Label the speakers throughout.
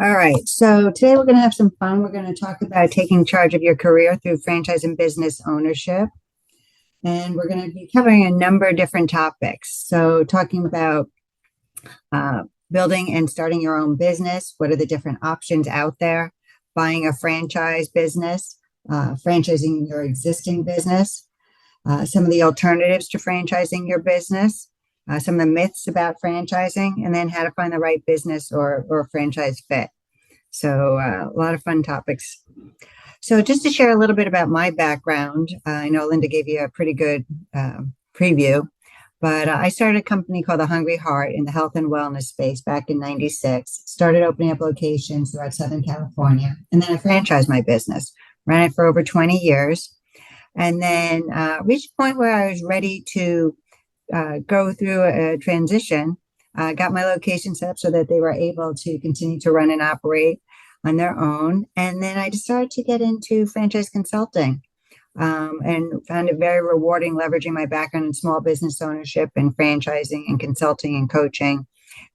Speaker 1: All right, so today we're going to have some fun. We're going to talk about taking charge of your career through franchise and business ownership. And we're going to be covering a number of different topics. So, talking about building and starting your own business, what are the different options out there, buying a franchise business, franchising your existing business, some of the alternatives to franchising your business, some of the myths about franchising, and then how to find the right business or franchise fit. So a lot of fun topics. So just to share a little bit about my background, I know Linda gave you a pretty good preview, but I started a company called The Hungry Heart in the health and wellness space back in '96, started opening up locations throughout Southern California, and then I franchised my business, ran it for over 20 years, and then reached a point where I was ready to go through a transition. Got my location set up so that they were able to continue to run and operate on their own. And then I decided to get into franchise consulting and found it very rewarding, leveraging my background in small business ownership and franchising and consulting and coaching.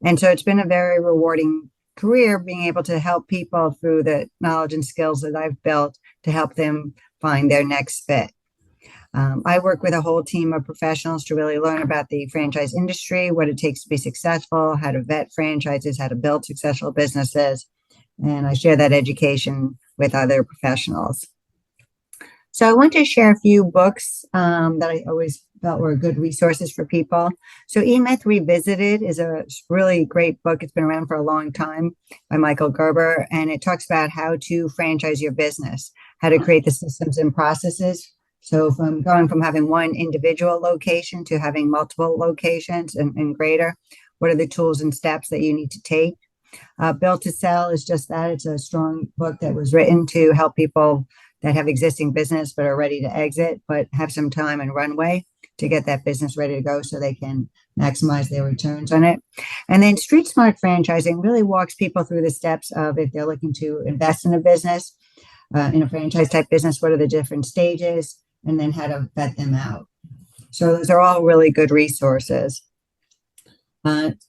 Speaker 1: And so it's been a very rewarding career being able to help people through the knowledge and skills that I've built to help them find their next fit. I work with a whole team of professionals to really learn about the franchise industry, what it takes to be successful, how to vet franchises, how to build successful businesses. And I share that education with other professionals. So I want to share a few books that I always felt were good resources for people. So E-Myth Revisited is a really great book. It's been around for a long time by Michael Gerber, and it talks about how to franchise your business, how to create the systems and processes. So from going from having one individual location to having multiple locations and greater, what are the tools and steps that you need to take? Built to Sell is just that. It's a strong book that was written to help people that have existing business but are ready to exit, but have some time and runway to get that business ready to go so they can maximize their returns on it. And then Street Smart Franchising really walks people through the steps of if they're looking to invest in a business, in a franchise type business, what are the different stages, and then how to vet them out. So those are all really good resources.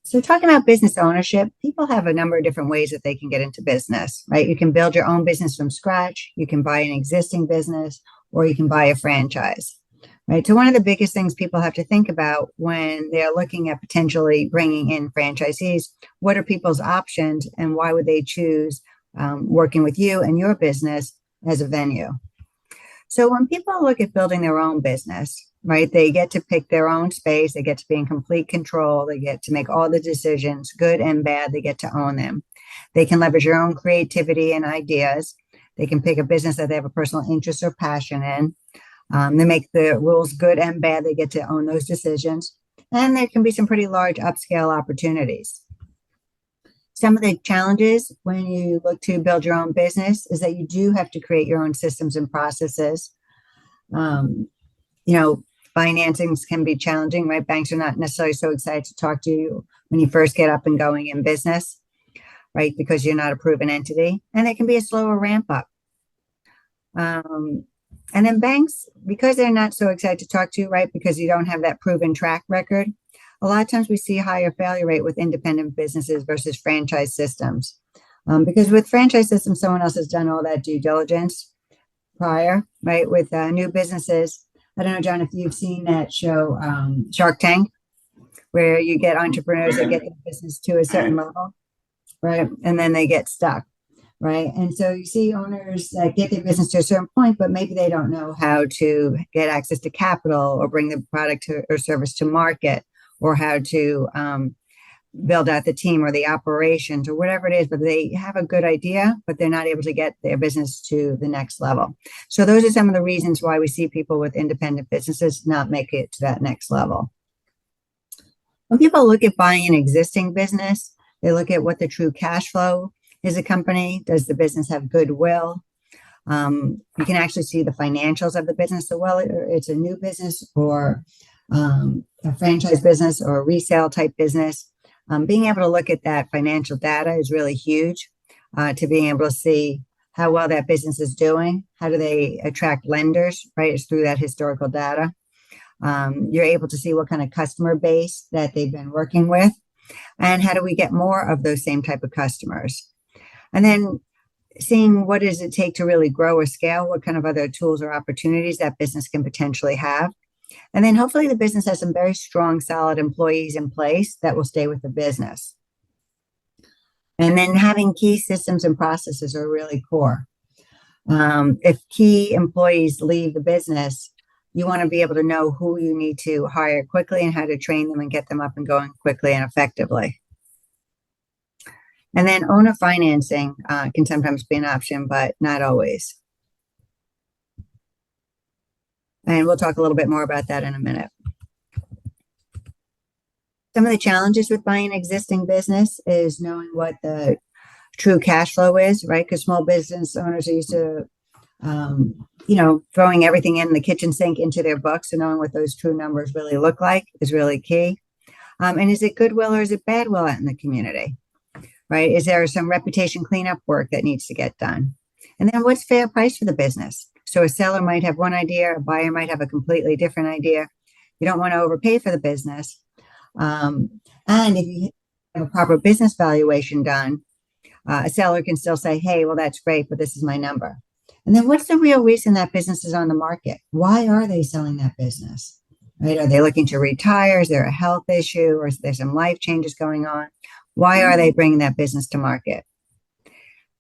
Speaker 1: So talking about business ownership, people have a number of different ways that they can get into business, right? You can build your own business from scratch, you can buy an existing business, or you can buy a franchise, right? So one of the biggest things people have to think about when they're looking at potentially bringing in franchisees, what are people's options and why would they choose working with you and your business as a venue? So when people look at building their own business, right, they get to pick their own space, they get to be in complete control, they get to make all the decisions, good and bad, they get to own them. They can leverage your own creativity and ideas. They can pick a business that they have a personal interest or passion in. They make the rules good and bad, they get to own those decisions. And there can be some pretty large upscale opportunities. Some of the challenges when you look to build your own business is that you do have to create your own systems and processes. Financings can be challenging, right? Banks are not necessarily so excited to talk to you when you first get up and going in business, right? Because you're not a proven entity, and it can be a slower ramp up. And then banks, because they're not so excited to talk to you, right? Because you don't have that proven track record. A lot of times we see higher failure rate with independent businesses versus franchise systems. Because with franchise systems, someone else has done all that due diligence prior, right? With new businesses, I don't know, John, if you've seen that show, Shark Tank, where you get entrepreneurs that get their business to a certain level, right? And then they get stuck, right? And so you see owners that get their business to a certain point, but maybe they don't know how to get access to capital or bring the product or service to market, or how to build out the team or the operations or whatever it is, but they have a good idea, but they're not able to get their business to the next level. So those are some of the reasons why we see people with independent businesses not make it to that next level. When people look at buying an existing business, they look at what the true cash flow is a company. Does the business have goodwill? You can actually see the financials of the business. So, well, it's a new business or a franchise business or a resale type business. Being able to look at that financial data is really huge to being able to see how well that business is doing. How do they attract lenders, right? It's through that historical data. You're able to see what kind of customer base that they've been working with, and how do we get more of those same type of customers. And then seeing what does it take to really grow or scale, what kind of other tools or opportunities that business can potentially have. And then hopefully the business has some very strong, solid employees in place that will stay with the business. And then having key systems and processes are really core. If key employees leave the business, you want to be able to know who you need to hire quickly and how to train them and get them up and going quickly and effectively. And then owner financing can sometimes be an option, but not always. And we'll talk a little bit more about that in a minute. Some of the challenges with buying an existing business is knowing what the true cash flow is, right? Because small business owners are used to, throwing everything in the kitchen sink into their books, and knowing what those true numbers really look like is really key. And is it goodwill or is it badwill out in the community, right? Is there some reputation cleanup work that needs to get done? And then what's fair price for the business? So a seller might have one idea, a buyer might have a completely different idea. You don't want to overpay for the business. And if you have a proper business valuation done, a seller can still say, hey, well, that's great, but this is my number. And then what's the real reason that business is on the market? Why are they selling that business? Right? Are they looking to retire? Is there a health issue, or is there some life changes going on? Why are they bringing that business to market?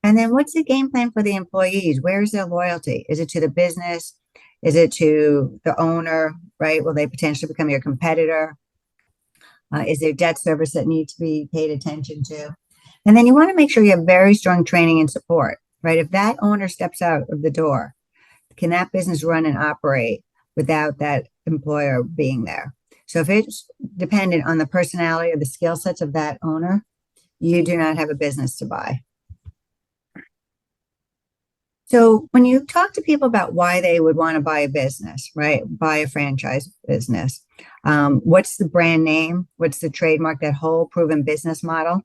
Speaker 1: And then what's the game plan for the employees? Where's their loyalty? Is it to the business? Is it to the owner, right? Will they potentially become your competitor? Is there debt service that needs to be paid attention to? And then you want to make sure you have very strong training and support, right? If that owner steps out of the door, can that business run and operate without that employer being there? So if it's dependent on the personality or the skill sets of that owner, you do not have a business to buy. So when you talk to people about why they would want to buy a business, right? Buy a franchise business. What's the brand name? What's the trademark? That whole proven business model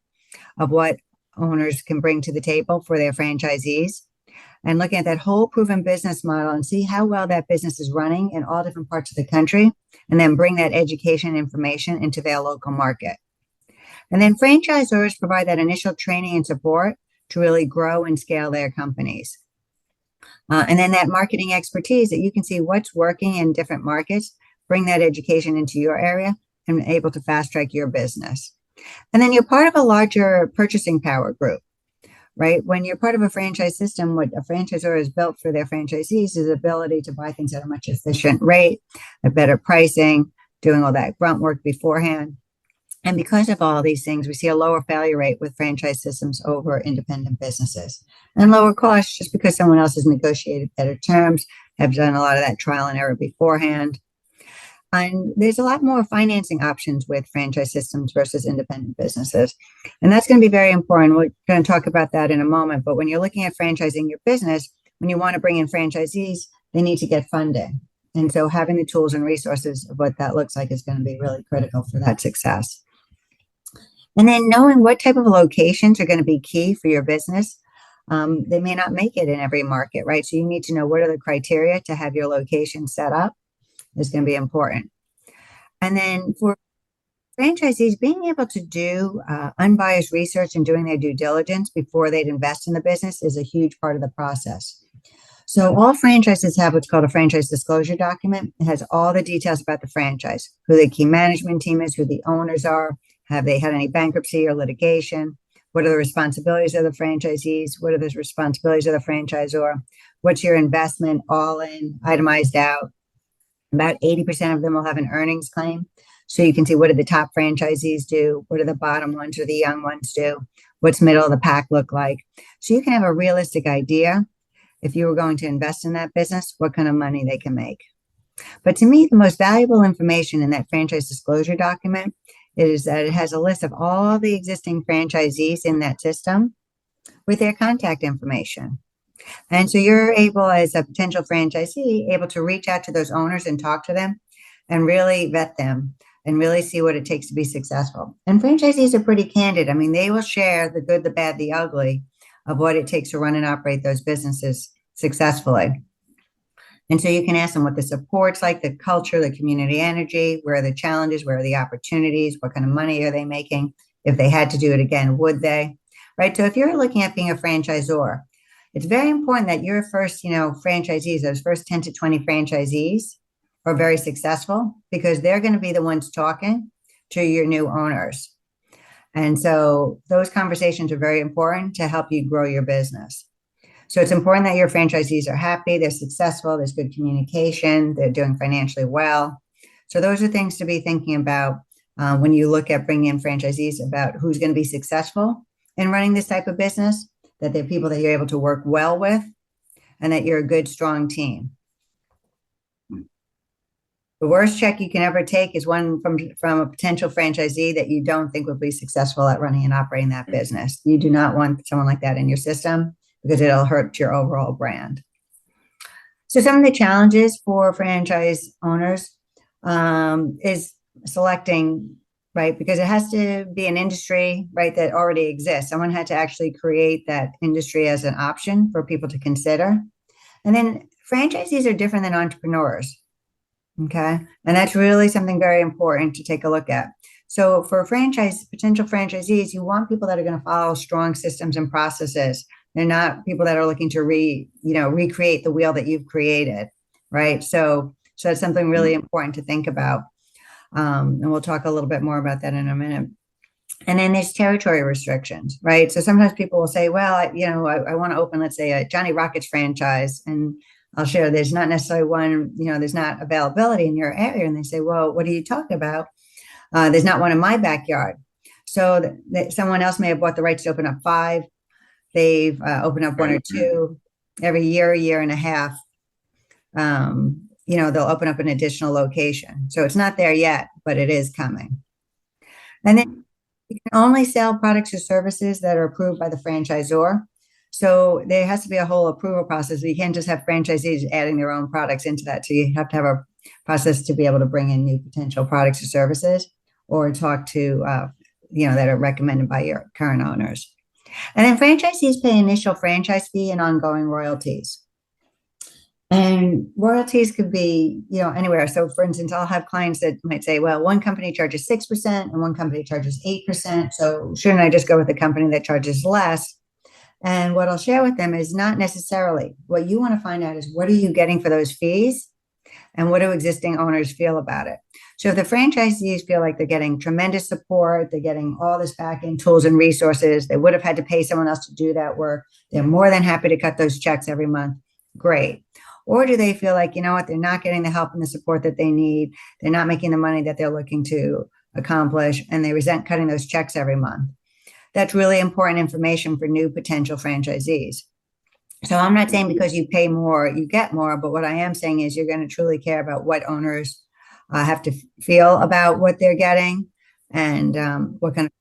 Speaker 1: of what owners can bring to the table for their franchisees. And looking at that whole proven business model and see how well that business is running in all different parts of the country, and then bring that education information into their local market. And then franchisors provide that initial training and support to really grow and scale their companies. And then that marketing expertise that you can see what's working in different markets, bring that education into your area and able to fast track your business. And then you're part of a larger purchasing power group, right? When you're part of a franchise system, what a franchisor has built for their franchisees is the ability to buy things at a much efficient rate, a better pricing, doing all that grunt work beforehand. And because of all these things, we see a lower failure rate with franchise systems over independent businesses, and lower costs just because someone else has negotiated better terms, have done a lot of that trial and error beforehand. And there's a lot more financing options with franchise systems versus independent businesses. And that's going to be very important. We're going to talk about that in a moment. But when you're looking at franchising your business, when you want to bring in franchisees, they need to get funding. And so having the tools and resources of what that looks like is going to be really critical for that success. And then knowing what type of locations are going to be key for your business. They may not make it in every market, right? So you need to know what are the criteria to have your location set up is going to be important. And then for franchisees, being able to do unbiased research and doing their due diligence before they'd invest in the business is a huge part of the process. So all franchises have what's called a franchise disclosure document. It has all the details about the franchise, who the key management team is, who the owners are, have they had any bankruptcy or litigation, what are the responsibilities of the franchisees, what are the responsibilities of the franchisor, what's your investment, all in, itemized out. About 80% of them will have an earnings claim. So you can see what do the top franchisees do, what do the bottom ones or the young ones do, what's middle of the pack look like. So you can have a realistic idea, if you were going to invest in that business, what kind of money they can make. But to me, the most valuable information in that franchise disclosure document is that it has a list of all the existing franchisees in that system with their contact information. And so you're able, as a potential franchisee, able to reach out to those owners and talk to them and really vet them and really see what it takes to be successful. And franchisees are pretty candid. I mean, they will share the good, the bad, the ugly of what it takes to run and operate those businesses successfully. And so you can ask them what the support's like, the culture, the community energy, where are the challenges, where are the opportunities, what kind of money are they making? If they had to do it again, would they? right? So if you're looking at being a franchisor, it's very important that your first, franchisees, those first 10 to 20 franchisees are very successful because they're going to be the ones talking to your new owners. And so those conversations are very important to help you grow your business. So it's important that your franchisees are happy, they're successful, there's good communication, they're doing financially well. So those are things to be thinking about when you look at bringing in franchisees about who's going to be successful in running this type of business, that they're people that you're able to work well with, and that you're a good, strong team. The worst check you can ever take is one from a potential franchisee that you don't think will be successful at running and operating that business. You do not want someone like that in your system because it'll hurt your overall brand. So some of the challenges for franchise owners is selecting, right? Because it has to be an industry, right, that already exists. Someone had to actually create that industry as an option for people to consider. And then franchisees are different than entrepreneurs. Okay. And that's really something very important to take a look at. So for potential franchisees, you want people that are going to follow strong systems and processes. They're not people that are looking to recreate the wheel that you've created. Right. So that's something really important to think about. And we'll talk a little bit more about that in a minute. And then there's territory restrictions, right? So sometimes people will say, well, I want to open, let's say, a Johnny Rockets franchise, and I'll share there's not necessarily one, there's not availability in your area. And they say, well, what are you talking about? There's not one in my backyard. So someone else may have bought the rights to open up 5. They've opened up 1 or 2 every year and a half. They'll open up an additional location. So it's not there yet, but it is coming. And then you can only sell products or services that are approved by the franchisor. So there has to be a whole approval process. You can't just have franchisees adding their own products into that. So you have to have a process to be able to bring in new potential products or services, or talk to, that are recommended by your current owners. And then franchisees pay initial franchise fee and ongoing royalties. And royalties could be, anywhere. So for instance, I'll have clients that might say, well, one company charges 6% and one company charges 8%. So shouldn't I just go with the company that charges less? And what I'll share with them is not necessarily. What you want to find out is, what are you getting for those fees? And what do existing owners feel about it? So if the franchisees feel like they're getting tremendous support, they're getting all this back-end tools and resources, they would have had to pay someone else to do that work, they're more than happy to cut those checks every month. Great. Or do they feel like, they're not getting the help and the support that they need, they're not making the money that they're looking to accomplish, and they resent cutting those checks every month? That's really important information for new potential franchisees. So I'm not saying because you pay more, you get more, but what I am saying is you're going to truly care about what owners have to feel about what they're getting, and what kind of.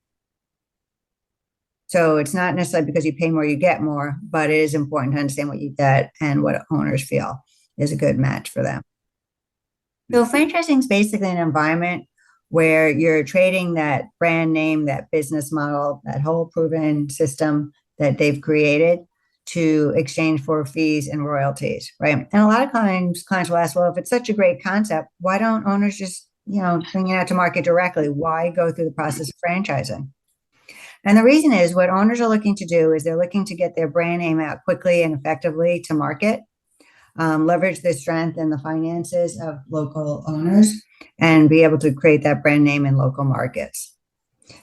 Speaker 1: So it's not necessarily because you pay more, you get more, but it is important to understand what you get and what owners feel is a good match for them. So franchising is basically an environment where you're trading that brand name, that business model, that whole proven system that they've created to exchange for fees and royalties, right? And a lot of times clients will ask, well, if it's such a great concept, why don't owners just, bring it out to market directly? Why go through the process of franchising? And the reason is, what owners are looking to do is they're looking to get their brand name out quickly and effectively to market, leverage the strength and the finances of local owners, and be able to create that brand name in local markets.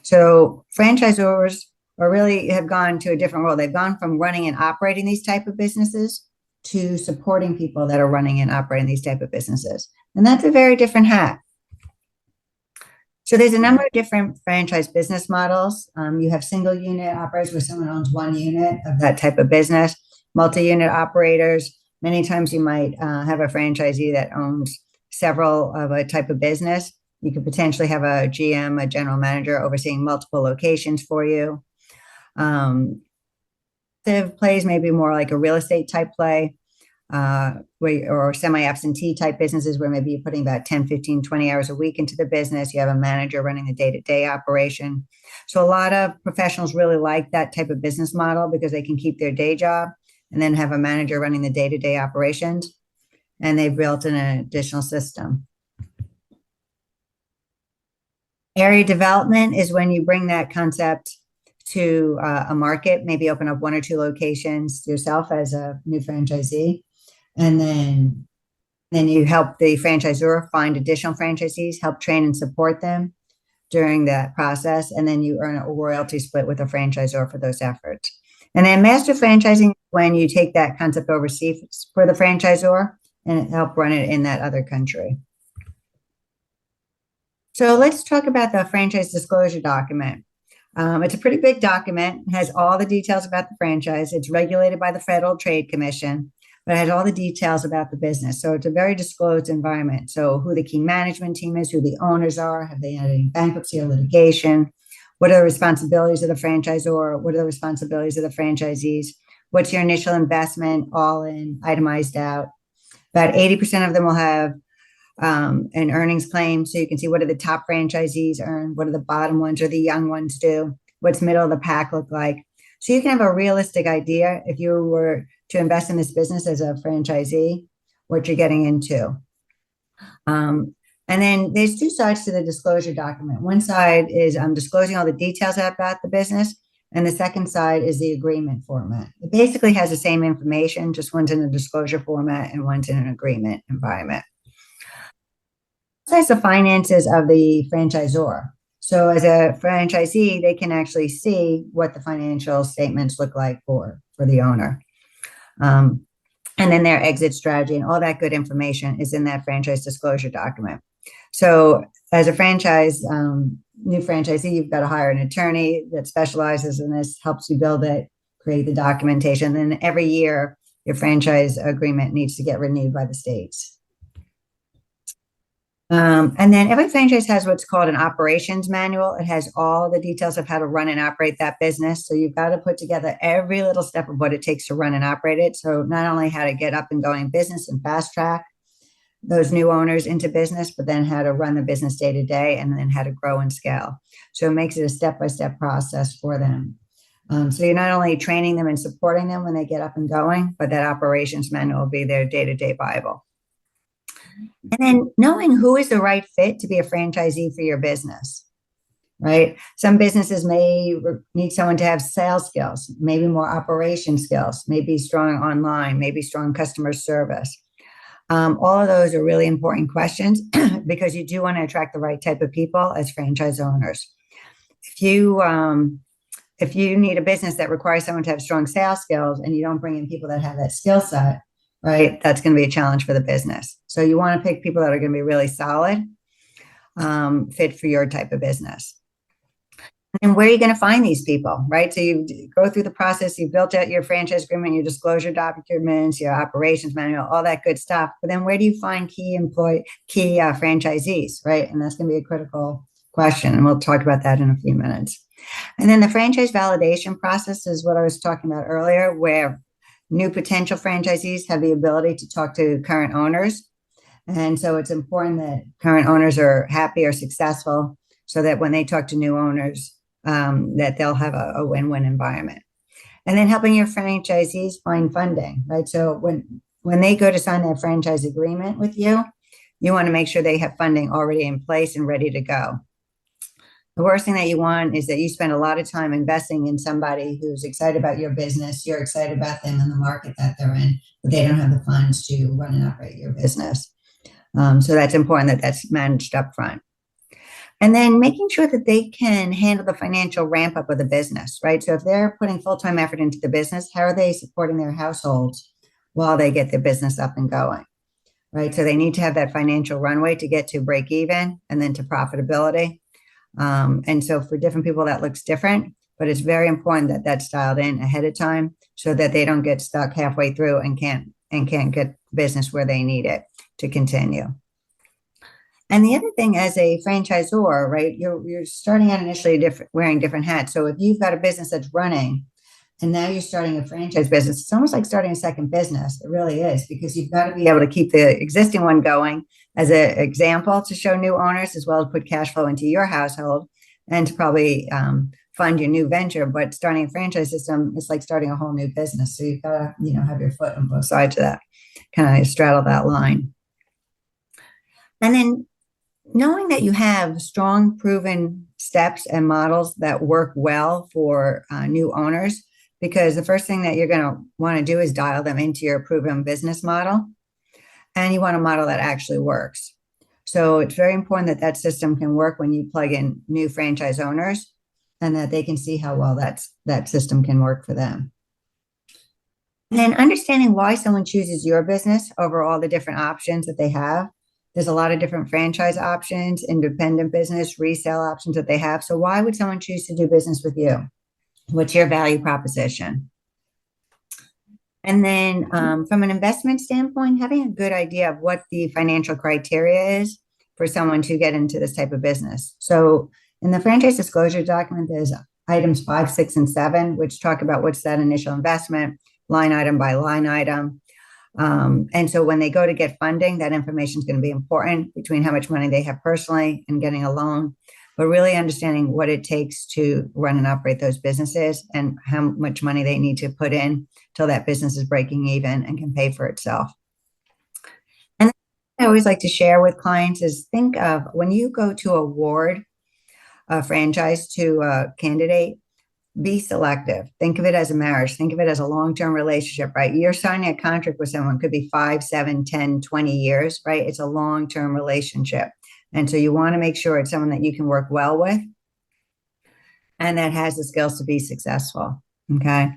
Speaker 1: So franchisors really have gone to a different world. They've gone from running and operating these type of businesses to supporting people that are running and operating these type of businesses. And that's a very different hat. So there's a number of different franchise business models. You have single unit operators where someone owns one unit of that type of business, multi-unit operators. Many times you might have a franchisee that owns several of a type of business. You could potentially have a GM, a general manager, overseeing multiple locations for you. Plays maybe more like a real estate type play, or semi-absentee type businesses where maybe you're putting about 10, 15, 20 hours a week into the business. You have a manager running the day-to-day operation. So a lot of professionals really like that type of business model because they can keep their day job and then have a manager running the day-to-day operations. And they've built in an additional system. Area development is when you bring that concept to a market, maybe open up one or two locations yourself as a new franchisee, and then you help the franchisor find additional franchisees, help train and support them during that process, and then you earn a royalty split with a franchisor for those efforts. And then master franchising, when you take that concept overseas for the franchisor and help run it in that other country. So let's talk about the franchise disclosure document. It's a pretty big document. It has all the details about the franchise. It's regulated by the Federal Trade Commission, but it has all the details about the business. So it's a very disclosed environment. So who the key management team is, who the owners are, have they had any bankruptcy or litigation? What are the responsibilities of the franchisor? What are the responsibilities of the franchisees? What's your initial investment, all in, itemized out? About 80% of them will have an earnings claim. So you can see what do the top franchisees earn, what do the bottom ones or the young ones do, what's middle of the pack look like. So you can have a realistic idea if you were to invest in this business as a franchisee, what you're getting into. And then there's two sides to the disclosure document. One side is disclosing all the details about the business, and the second side is the agreement format. It basically has the same information, just one's in a disclosure format and one's in an agreement environment. Besides the finances of the franchisor. So as a franchisee, they can actually see what the financial statements look like for the owner. And then their exit strategy and all that good information is in that franchise disclosure document. So as a new franchisee, you've got to hire an attorney that specializes in this, helps you build it, create the documentation. And then every year, your franchise agreement needs to get renewed by the states. And then every franchise has what's called an operations manual. It has all the details of how to run and operate that business. So you've got to put together every little step of what it takes to run and operate it. So not only how to get up and going business and fast track those new owners into business, but then how to run the business day to day and then how to grow and scale. So it makes it a step-by-step process for them. So you're not only training them and supporting them when they get up and going, but that operations manual will be their day-to-day Bible. And then knowing who is the right fit to be a franchisee for your business, right? Some businesses may need someone to have sales skills, maybe more operation skills, maybe strong online, maybe strong customer service. All of those are really important questions because you do want to attract the right type of people as franchise owners. If you need a business that requires someone to have strong sales skills and you don't bring in people that have that skill set, right, that's going to be a challenge for the business. So you want to pick people that are going to be really solid, fit for your type of business. And where are you going to find these people, right? So you go through the process, you built out your franchise agreement, your disclosure documents, your operations manual, all that good stuff. But then where do you find key franchisees, right? And that's going to be a critical question. And we'll talk about that in a few minutes. And then the franchise validation process is what I was talking about earlier, where new potential franchisees have the ability to talk to current owners. And so it's important that current owners are happy or successful so that when they talk to new owners, that they'll have a win-win environment. And then helping your franchisees find funding, right? So when they go to sign that franchise agreement with you, you want to make sure they have funding already in place and ready to go. The worst thing that you want is that you spend a lot of time investing in somebody who's excited about your business, you're excited about them and the market that they're in, but they don't have the funds to run and operate your business. So that's important that that's managed up front. And then making sure that they can handle the financial ramp up of the business, right? So if they're putting full-time effort into the business, how are they supporting their households while they get their business up and going, right? So they need to have that financial runway to get to break even and then to profitability. And so for different people, that looks different, but it's very important that that's dialed in ahead of time so that they don't get stuck halfway through and can't get business where they need it to continue. And the other thing as a franchisor, right, you're starting out initially wearing different hats. So if you've got a business that's running and now you're starting a franchise business, it's almost like starting a second business. It really is, because you've got to be able to keep the existing one going as an example to show new owners, as well as put cash flow into your household and to probably fund your new venture. But starting a franchise system is like starting a whole new business. So you've got to, have your foot on both sides of that, kind of straddle that line. And then knowing that you have strong, proven steps and models that work well for new owners, because the first thing that you're going to want to do is dial them into your proven business model. And you want a model that actually works. So it's very important that that system can work when you plug in new franchise owners, and that they can see how well that system can work for them. And then understanding why someone chooses your business over all the different options that they have. There's a lot of different franchise options, independent business, resale options that they have. So why would someone choose to do business with you? What's your value proposition? And then from an investment standpoint, having a good idea of what the financial criteria is for someone to get into this type of business. So in the franchise disclosure document, there's items 5, 6, and 7, which talk about what's that initial investment, line item by line item. And so when they go to get funding, that information is going to be important, between how much money they have personally and getting a loan, but really understanding what it takes to run and operate those businesses and how much money they need to put in till that business is breaking even and can pay for itself. And I always like to share with clients is, think of when you go to award a franchise to a candidate, be selective. Think of it as a marriage. Think of it as a long-term relationship, right? You're signing a contract with someone, could be 5, 7, 10, 20 years, right? It's a long-term relationship. And so you want to make sure it's someone that you can work well with and that has the skills to be successful. Okay.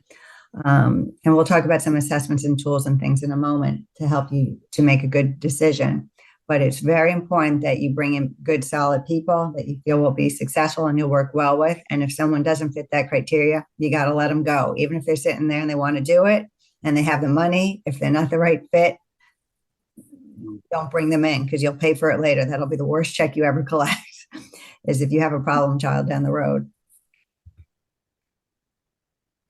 Speaker 1: And we'll talk about some assessments and tools and things in a moment to help you to make a good decision. But it's very important that you bring in good, solid people that you feel will be successful and you'll work well with. And if someone doesn't fit that criteria, you got to let them go. Even if they're sitting there and they want to do it and they have the money, if they're not the right fit, don't bring them in, because you'll pay for it later. That'll be the worst check you ever collect, is if you have a problem child down the road.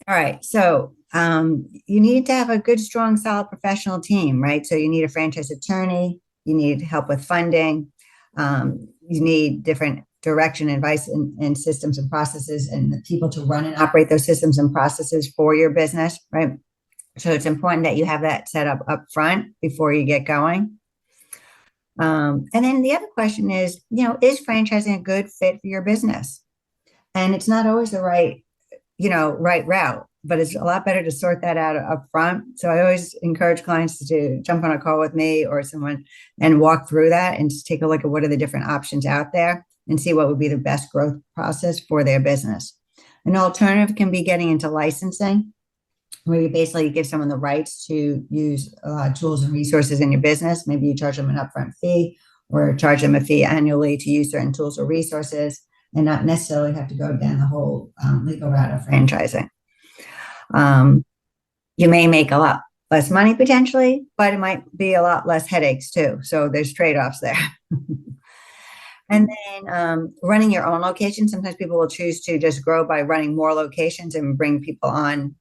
Speaker 1: All right. So you need to have a good, strong, solid professional team, right? So you need a franchise attorney. You need help with funding. You need different direction, advice, and systems and processes, and the people to run and operate those systems and processes for your business, right? So it's important that you have that set up front before you get going. And then the other question is, is franchising a good fit for your business? And it's not always the right route, but it's a lot better to sort that out up front. So I always encourage clients to jump on a call with me or someone and walk through that and just take a look at what are the different options out there and see what would be the best growth process for their business. An alternative can be getting into licensing, where you basically give someone the rights to use tools and resources in your business. Maybe you charge them an upfront fee or charge them a fee annually to use certain tools or resources, and not necessarily have to go down the whole legal route of franchising. You may make a lot less money potentially, but it might be a lot less headaches too. So there's trade-offs there. And then running your own location. Sometimes people will choose to just grow by running more locations and bring people on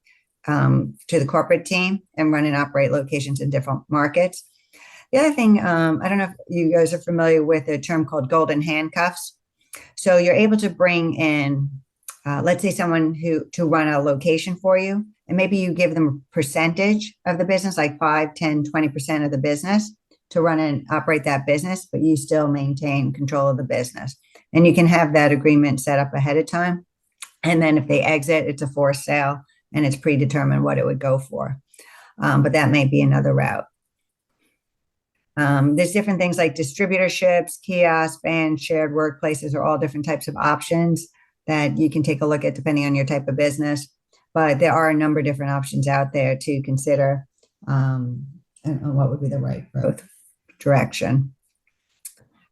Speaker 1: to the corporate team and run and operate locations in different markets. The other thing, I don't know if you guys are familiar with a term called golden handcuffs. So you're able to bring in, let's say, someone to run a location for you, and maybe you give them a percentage of the business, like 5, 10, 20% of the business to run and operate that business, but you still maintain control of the business. And you can have that agreement set up ahead of time. And then if they exit, it's a forced sale and it's predetermined what it would go for. But that may be another route. There's different things like distributorships, kiosks, vans, shared workplaces are all different types of options that you can take a look at depending on your type of business. But there are a number of different options out there to consider and what would be the right growth direction.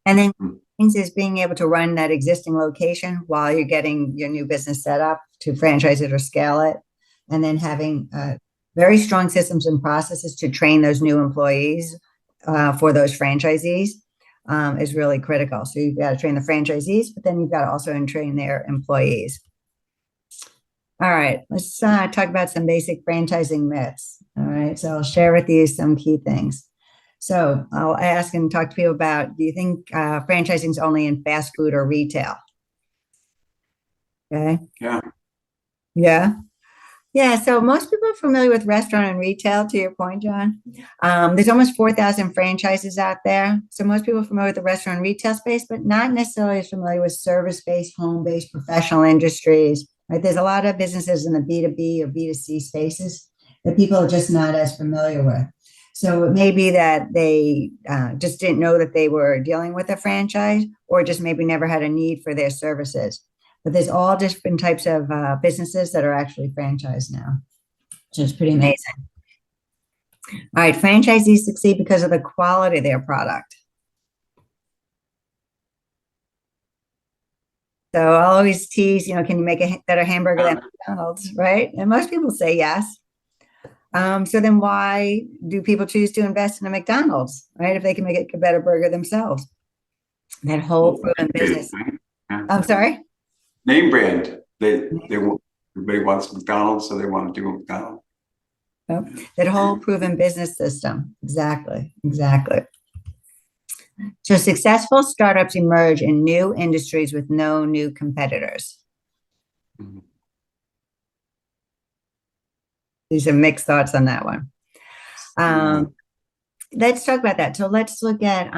Speaker 1: And then things is being able to run that existing location while you're getting your new business set up to franchise it or scale it. And then having very strong systems and processes to train those new employees for those franchisees is really critical. So you've got to train the franchisees, but then you've got to also train their employees. All right, let's talk about some basic franchising myths. All right, so I'll share with you some key things. So I'll ask and talk to people about, do you think franchising is only in fast food or retail? Okay.
Speaker 2: Yeah.
Speaker 1: Yeah. Yeah, so most people are familiar with restaurant and retail, to your point, John. There's almost 4,000 franchises out there. So most people are familiar with the restaurant and retail space, but not necessarily as familiar with service-based, home-based professional industries, right? There's a lot of businesses in the B2B or B2C spaces that people are just not as familiar with. So it may be that they just didn't know that they were dealing with a franchise or just maybe never had a need for their services. But there's all different types of businesses that are actually franchised now, which is pretty amazing. All right, franchisees succeed because of the quality of their product. So I'll always tease, can you make a better hamburger than McDonald's, right? And most people say yes. So then why do people choose to invest in a McDonald's, right? If they can make a better burger themselves. That whole proven business.
Speaker 2: Yeah.
Speaker 1: I'm sorry?
Speaker 2: Name brand. They want everybody wants McDonald's, so they want to do McDonald's.
Speaker 1: Yep. That whole proven business system. Exactly. Exactly. So successful startups emerge in new industries with no new competitors.
Speaker 2: Mhm.
Speaker 1: These are mixed thoughts on that one.
Speaker 2: Yeah.
Speaker 1: Let's talk about that. So let's look at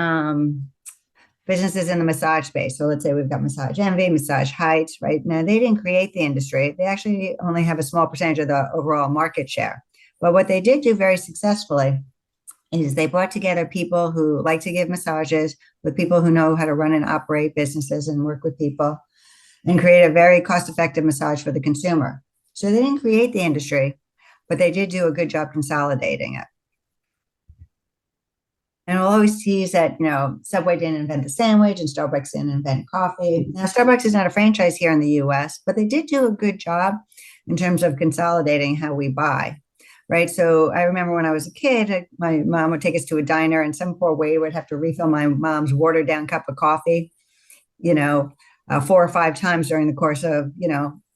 Speaker 1: businesses in the massage space. So let's say we've got Massage Envy, Massage Heights, right? Now, they didn't create the industry. They actually only have a small percentage of the overall market share. But what they did do very successfully is they brought together people who like to give massages with people who know how to run and operate businesses and work with people and create a very cost-effective massage for the consumer. So they didn't create the industry, but they did do a good job consolidating it. And we'll always tease that, Subway didn't invent the sandwich and Starbucks didn't invent coffee. Now, Starbucks is not a franchise here in the US, but they did do a good job in terms of consolidating how we buy, right? So I remember when I was a kid, my mom would take us to a diner and some poor waiter would have to refill my mom's watered down cup of coffee, 4 or 5 times during the course of,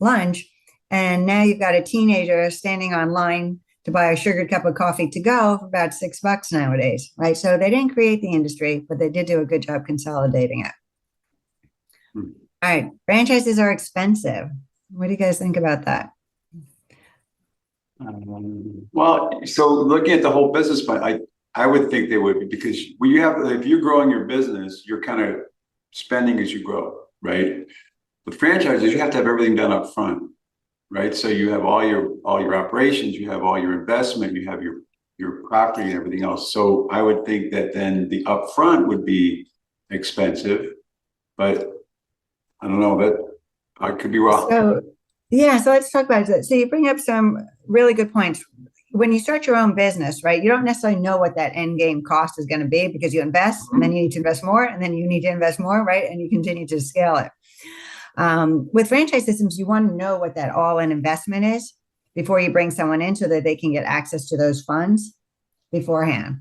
Speaker 1: lunch. And now you've got a teenager standing online to buy a sugared cup of coffee to go for about $6 nowadays, right? So they didn't create the industry, but they did do a good job consolidating it.
Speaker 2: Hmm.
Speaker 1: All right, franchises are expensive. What do you guys think about that?
Speaker 2: Well, so looking at the whole business, but I would think they would be because when if you're growing your business, you're kind of spending as you grow, right? With franchises, you have to have everything done up front, right? So you have all your operations, you have all your investment, you have your property and everything else. So I would think that then the upfront would be expensive, but I don't know that I could be wrong.
Speaker 1: So let's talk about it. So you bring up some really good points. When you start your own business, right, you don't necessarily know what that end game cost is going to be because you invest and then you need to invest more and then you need to invest more, right? And you continue to scale it. With franchise systems, you want to know what that all-in investment is before you bring someone in so that they can get access to those funds beforehand.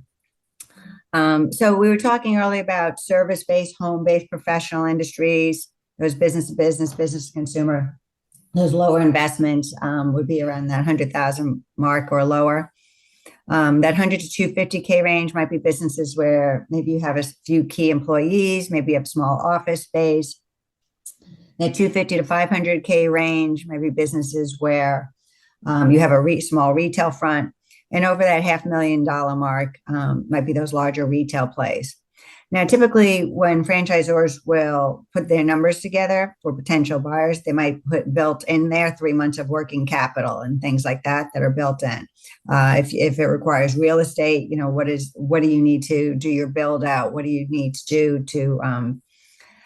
Speaker 1: So we were talking earlier about service-based, home-based professional industries, those business to business, business to consumer. Those lower investments would be around that 100,000 mark or lower. That 100 to 250K range might be businesses where maybe you have a few key employees, maybe you have small office space. That 250 to 500K range, maybe businesses where you have a small retail front. And over that $500,000 mark might be those larger retail plays. Now, typically, when franchisors will put their numbers together for potential buyers, they might put built in there 3 months of working capital and things like that are built in. If it requires real estate, what do you need to do your build out? What do you need to do to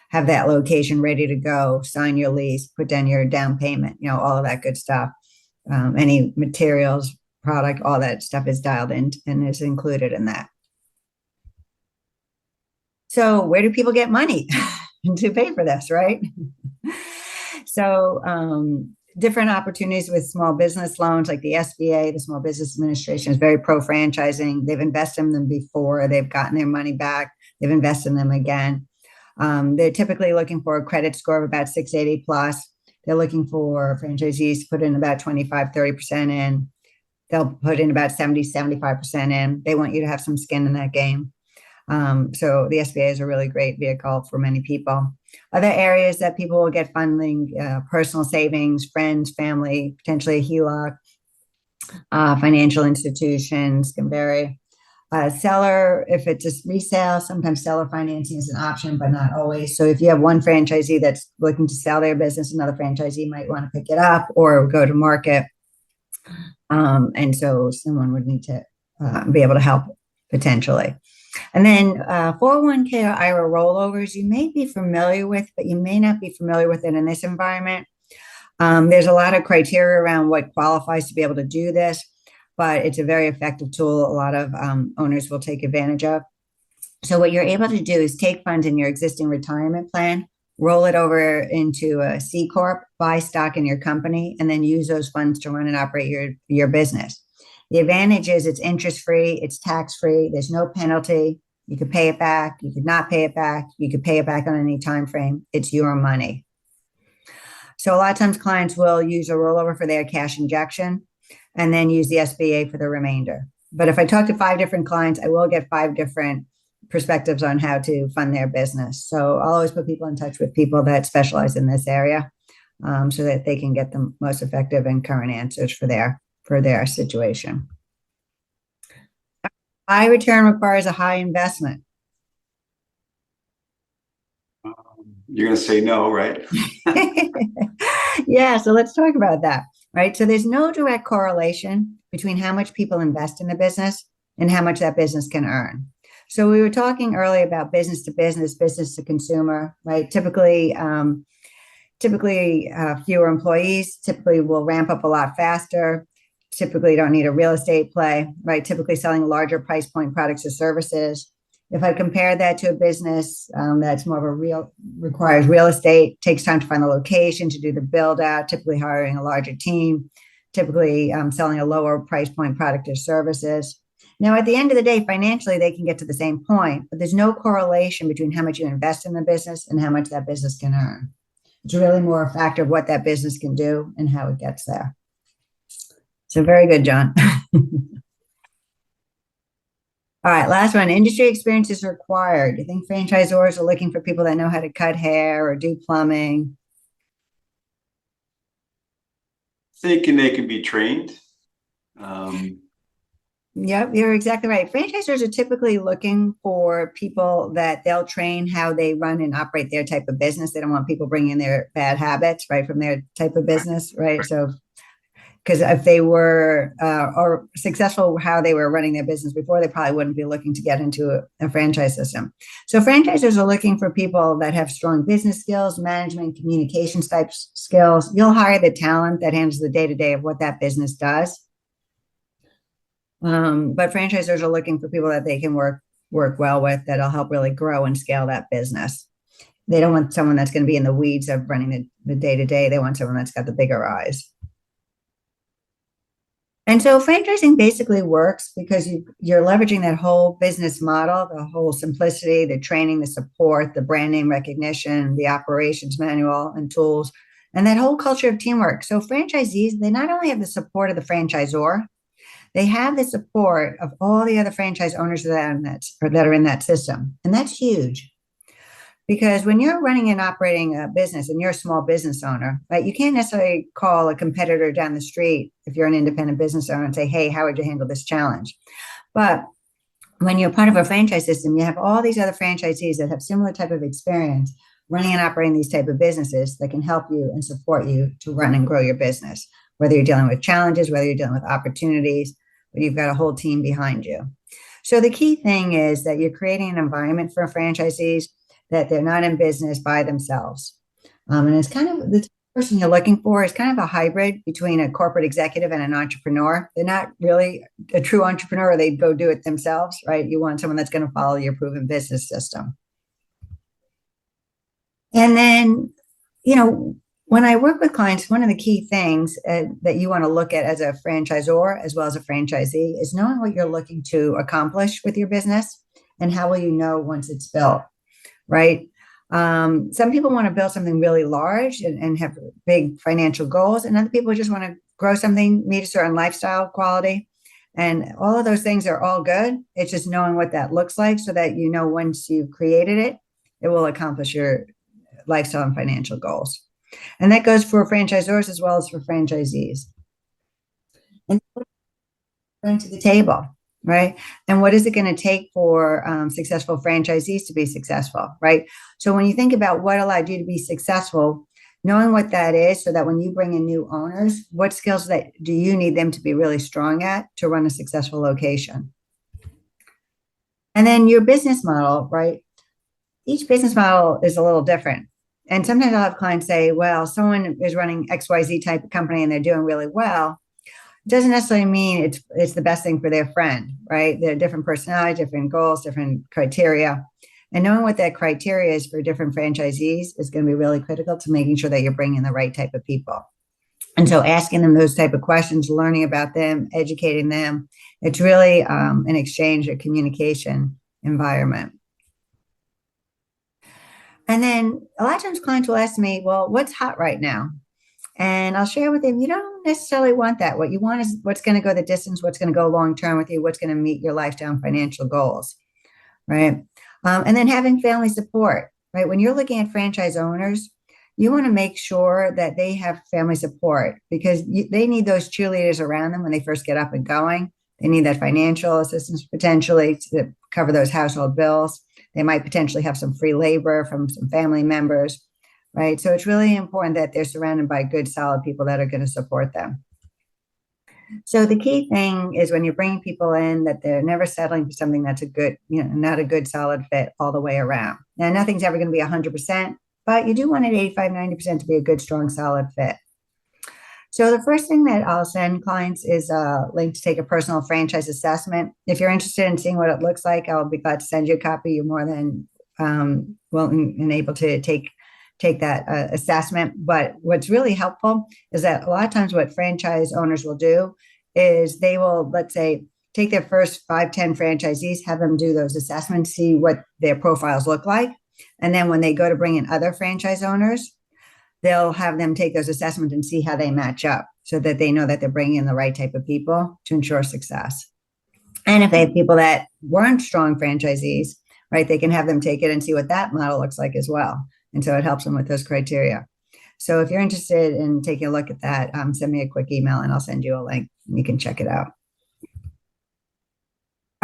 Speaker 1: have that location ready to go, sign your lease, put down your down payment, all of that good stuff. Any materials, product, all that stuff is dialed in and is included in that. So where do people get money to pay for this, right? So different opportunities with small business loans like the SBA, the Small Business Administration is very pro-franchising. They've invested in them before. They've gotten their money back. They've invested in them again. They're typically looking for a credit score of about 680 plus. They're looking for franchisees to put in about 25-30% in. They'll put in about 70-75% in. They want you to have some skin in that game. So the SBA is a really great vehicle for many people. Other areas that people will get funding, personal savings, friends, family, potentially a HELOC, Financial institutions can vary. Seller, if it's a resale, sometimes seller financing is an option, but not always. So if you have one franchisee that's looking to sell their business, another franchisee might want to pick it up or go to market. And so someone would need to be able to help potentially. And then 401k or IRA rollovers, you may be familiar with, but you may not be familiar with it in this environment. There's a lot of criteria around what qualifies to be able to do this, but it's a very effective tool. A lot of owners will take advantage of. So what you're able to do is take funds in your existing retirement plan, roll it over into a C Corp, buy stock in your company, and then use those funds to run and operate your business. The advantage is it's interest-free, it's tax-free, there's no penalty. You could pay it back, you could not pay it back, you could pay it back on any time frame. It's your money. So a lot of times clients will use a rollover for their cash injection and then use the SBA for the remainder. But if I talk to 5 different clients, I will get 5 different perspectives on how to fund their business. So I'll always put people in touch with people that specialize in this area so that they can get the most effective and current answers for their situation. High return requires a high investment.
Speaker 2: You're going to say no, right?
Speaker 1: Yeah, so let's talk about that, right? So there's no direct correlation between how much people invest in the business and how much that business can earn. So we were talking earlier about business to business, business to consumer, right? Typically, fewer employees, typically will ramp up a lot faster, typically don't need a real estate play, right? Typically selling larger price point products or services. If I compare that to a business that's more of requires real estate, takes time to find the location, to do the build out, typically hiring a larger team, typically selling a lower price point product or services. Now, at the end of the day, financially, they can get to the same point, but there's no correlation between how much you invest in the business and how much that business can earn. It's really more a factor of what that business can do and how it gets there. So very good, John. All right, last one. Industry experience is required. You think franchisors are looking for people that know how to cut hair or do plumbing?
Speaker 2: Thinking they can be trained.
Speaker 1: Yep, you're exactly right. Franchisors are typically looking for people that they'll train how they run and operate their type of business. They don't want people bringing their bad habits, right, from their type of business, right? So, because if they were or successful how they were running their business before, they probably wouldn't be looking to get into a franchise system. So franchisors are looking for people that have strong business skills, management, communications type skills. You'll hire the talent that handles the day-to-day of what that business does. But franchisors are looking for people that they can work well with, that'll help really grow and scale that business. They don't want someone that's going to be in the weeds of running the day-to-day. They want someone that's got the bigger eyes. And so franchising basically works because you're leveraging that whole business model, the whole simplicity, the training, the support, the brand name recognition, the operations manual and tools, and that whole culture of teamwork. So franchisees, they not only have the support of the franchisor, they have the support of all the other franchise owners that are in that system. And that's huge. Because when you're running and operating a business and you're a small business owner, right, you can't necessarily call a competitor down the street if you're an independent business owner and say, hey, how would you handle this challenge? But when you're part of a franchise system, you have all these other franchisees that have similar type of experience running and operating these type of businesses that can help you and support you to run and grow your business, whether you're dealing with challenges, whether you're dealing with opportunities, but you've got a whole team behind you. So the key thing is that you're creating an environment for franchisees that they're not in business by themselves. And it's kind of the person you're looking for is kind of a hybrid between a corporate executive and an entrepreneur. They're not really a true entrepreneur. They go do it themselves, right? You want someone that's going to follow your proven business system. And then, when I work with clients, one of the key things that you want to look at as a franchisor as well as a franchisee is knowing what you're looking to accomplish with your business and how will you know once it's built, right? Some people want to build something really large and have big financial goals, and other people just want to grow something, meet a certain lifestyle quality. And all of those things are all good. It's just knowing what that looks like so that once you've created it, it will accomplish your lifestyle and financial goals. And that goes for franchisors as well as for franchisees. And bring to the table, right? And what is it going to take for successful franchisees to be successful, right? So when you think about what allowed you to be successful, knowing what that is, so that when you bring in new owners, what skills that do you need them to be really strong at to run a successful location? And then your business model, right? Each business model is a little different. And sometimes I'll have clients say, well, someone is running XYZ type of company and they're doing really well. It doesn't necessarily mean it's the best thing for their friend, right? They're different personalities, different goals, different criteria. And knowing what that criteria is for different franchisees is going to be really critical to making sure that you're bringing the right type of people. And so asking them those type of questions, learning about them, educating them, it's really an exchange, a communication environment. And then a lot of times clients will ask me, well, what's hot right now? And I'll share with them, you don't necessarily want that. What you want is what's going to go the distance, what's going to go long term with you, what's going to meet your lifetime financial goals, right? And then having family support, right? When you're looking at franchise owners, you want to make sure that they have family support because they need those cheerleaders around them when they first get up and going. They need that financial assistance potentially to cover those household bills. They might potentially have some free labor from some family members, right? So it's really important that they're surrounded by good, solid people that are going to support them. So the key thing is when you're bringing people in that they're never settling for something that's a good, not a good, solid fit all the way around. Now, nothing's ever going to be 100%, but you do want it 85, 90% to be a good, strong, solid fit. So the first thing that I'll send clients is a link to take a personal franchise assessment. If you're interested in seeing what it looks like, I'll be glad to send you a copy. You're more than willing and able to take that assessment. But what's really helpful is that a lot of times what franchise owners will do is they will, let's say, take their first 5, 10 franchisees, have them do those assessments, see what their profiles look like. And then when they go to bring in other franchise owners, they'll have them take those assessments and see how they match up so that they know that they're bringing in the right type of people to ensure success. And if they have people that weren't strong franchisees, right, they can have them take it and see what that model looks like as well. And so it helps them with those criteria. So if you're interested in taking a look at that, send me a quick email and I'll send you a link and you can check it out.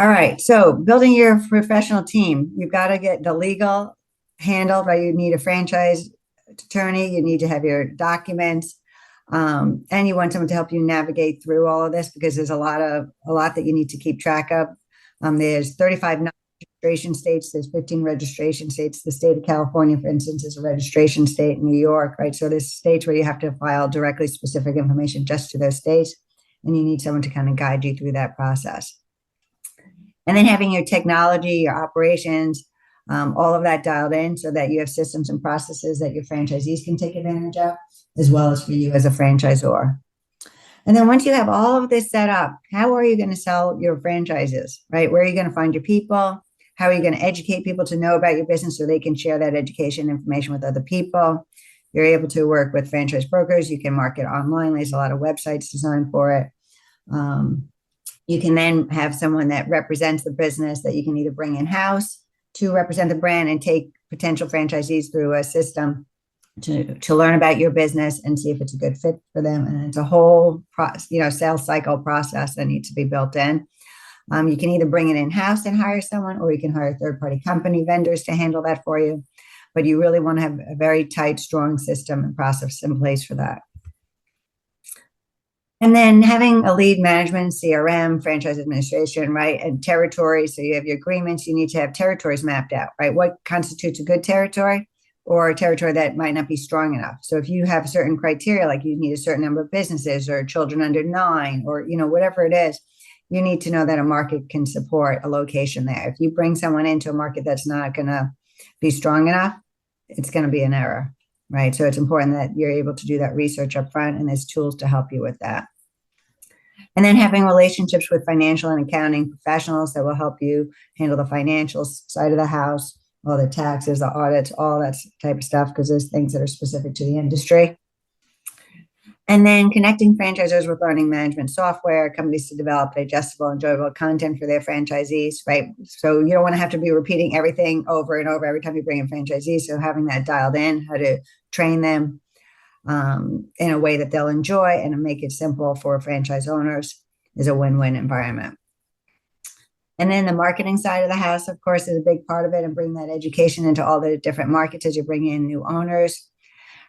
Speaker 1: All right. So building your professional team, you've got to get the legal handled, right? You need a franchise attorney, you need to have your documents, and you want someone to help you navigate through all of this because there's a lot that you need to keep track of. There's 35 registration states, there's 15 registration states. The state of California, for instance, is a registration state. New York, right? So there's states where you have to file directly specific information just to those states, and you need someone to kind of guide you through that process. And then having your technology, your operations, all of that dialed in so that you have systems and processes that your franchisees can take advantage of, as well as for you as a franchisor. And then once you have all of this set up, how are you going to sell your franchises, right? Where are you going to find your people? How are you going to educate people to know about your business so they can share that education information with other people? You're able to work with franchise brokers. You can market online. There's a lot of websites designed for it. You can then have someone that represents the business that you can either bring in-house to represent the brand and take potential franchisees through a system to learn about your business and see if it's a good fit for them. And it's a whole sales cycle process that needs to be built in. You can either bring it in-house and hire someone, or you can hire third-party company vendors to handle that for you. But you really want to have a very tight, strong system and process in place for that. And then having a lead management, CRM, franchise administration, right, and territory. So you have your agreements, you need to have territories mapped out, right? What constitutes a good territory or a territory that might not be strong enough? So if you have certain criteria, like you need a certain number of businesses or children under 9 or, whatever it is, you need to know that a market can support a location there. If you bring someone into a market that's not going to be strong enough, it's going to be an error. Right. So it's important that you're able to do that research up front, and there's tools to help you with that. And then having relationships with financial and accounting professionals that will help you handle the financial side of the house, all the taxes, the audits, all that type of stuff, because there's things that are specific to the industry. And then connecting franchisors with learning management software, companies to develop digestible, enjoyable content for their franchisees, right? So you don't want to have to be repeating everything over and over every time you bring in franchisees. So having that dialed in, how to train them in a way that they'll enjoy and make it simple for franchise owners is a win-win environment. And then the marketing side of the house, of course, is a big part of it, and bring that education into all the different markets as you bring in new owners.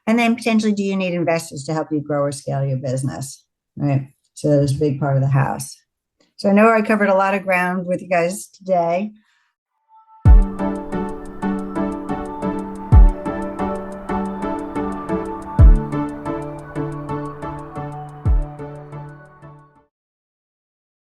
Speaker 1: And then potentially, do you need investors to help you grow or scale your business? Right. So that's a big part of the house. So I know I covered a lot of ground with you guys today.